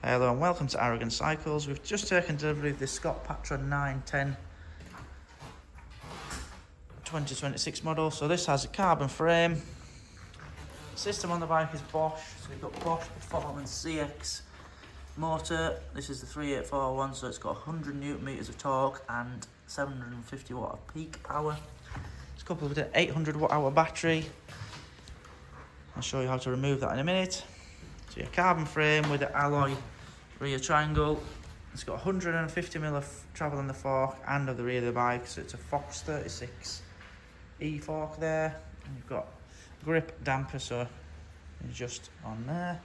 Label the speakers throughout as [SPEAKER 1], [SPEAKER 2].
[SPEAKER 1] Hello and welcome to Arrogant Cycles. We've just taken delivery of the Scott Patron 910 2026 model. So this has a carbon frame. System on the bike is Bosch. So we've got Bosch Patron CX motor. This is the 3841, so it's got 100 newton meters of torque and 750 watt of peak power. It's coupled with an 800 watt hour battery. I'll show you how to remove that in a minute. So your carbon frame with an alloy rear triangle. It's got 150mm of travel on the fork and of the rear of the bike, so it's a Fox 36 E fork there. And you've got grip damper, so it's just on there.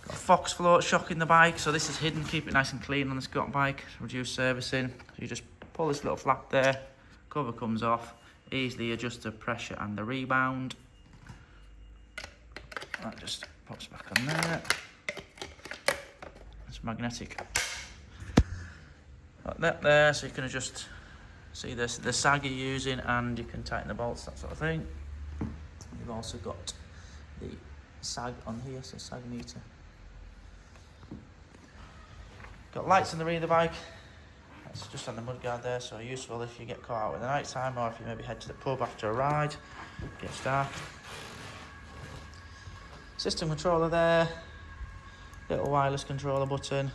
[SPEAKER 1] Got a Fox float shock in the bike, so this is hidden, keep it nice and clean on the Scott bike, reduce servicing. So you just pull this little flap there, cover comes off, easily adjust the pressure and the rebound. That just pops back on there. It's magnetic. Like that there, so you can adjust, see this, the sag you're using, and you can tighten the bolts, that sort of thing. You've also got the sag on here, so sag meter. Got lights on the rear of the bike. That's just on the mudguard there, so useful if you get caught out in the night time, or if you maybe head to the pub after a ride, gets dark. System controller there, little wireless controller button,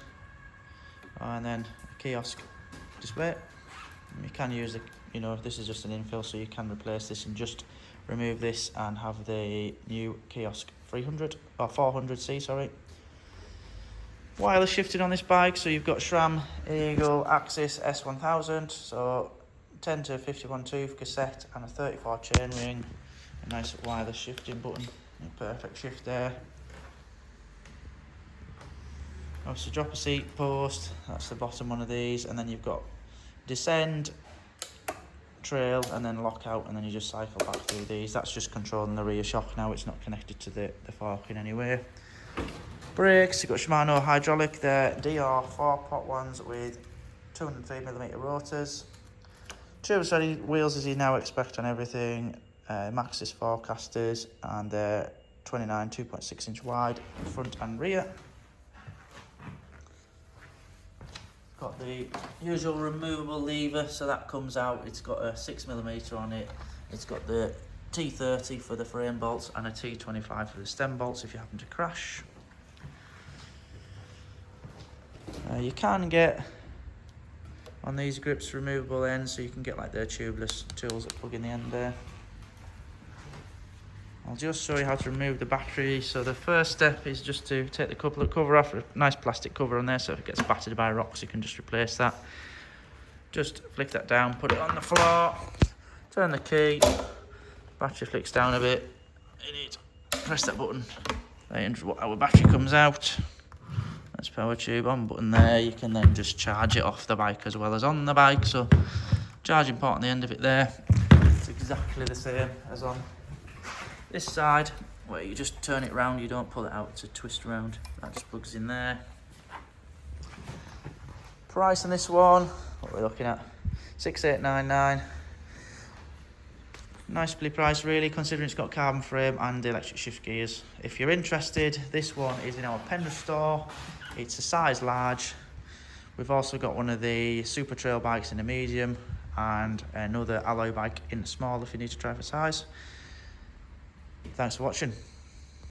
[SPEAKER 1] and then a kiosk display. And you can use the, this is just an infill, so you can replace this and just remove this and have the new kiosk 300 or 400C, sorry. Wireless shifting on this bike, so you've got SRAM, Eagle, Axis, S1000, so 10 to 51 tooth cassette and a 34 chain ring. A nice wireless shifting button. Perfect shift there. Obviously drop a seat post, that's the bottom one of these, and then you've got descend, trail, and then lock out, and then you just cycle back through these. That's just controlling the rear shock now, it's not connected to the fork in any way. Brakes, you've got Shimano hydraulic, they're DR 4-pot ones with 203mm rotors. Tube steady wheels as you now expect on everything. Maxxis forecasters, and they're 29 2.6 inch wide front and rear. Got the usual removable lever, so that comes out. It's got a 6mm on it. It's got the T30 for the frame bolts and a T25 for the stem bolts if you happen to crash. You can get on these grips removable ends, so you can get like their tubeless tools that plug in the end there. I'll just show you how to remove the battery. So the first step is just to take the cover off, a nice plastic cover on there, so if it gets battered by rocks you can just replace that. Just flick that down, put it on the floor, turn the key, battery flicks down a bit, in it, press that button, 800 watt hour battery comes out. That's power tube on button there. You can then just charge it off the bike as well as on the bike, so charging port on the end of it there. It's exactly the same as on this side, where you just turn it round, you don't pull it out to twist around. That just plugs in there. Price on this one, what we're looking at, 6899. Nicely priced really, considering it's got carbon frame and electric shift gears. If you're interested, this one is in our Penrith store. It's a size large. We've also got one of the super trail bikes in a medium and another alloy bike in a small if you need to try for size. Thanks for watching.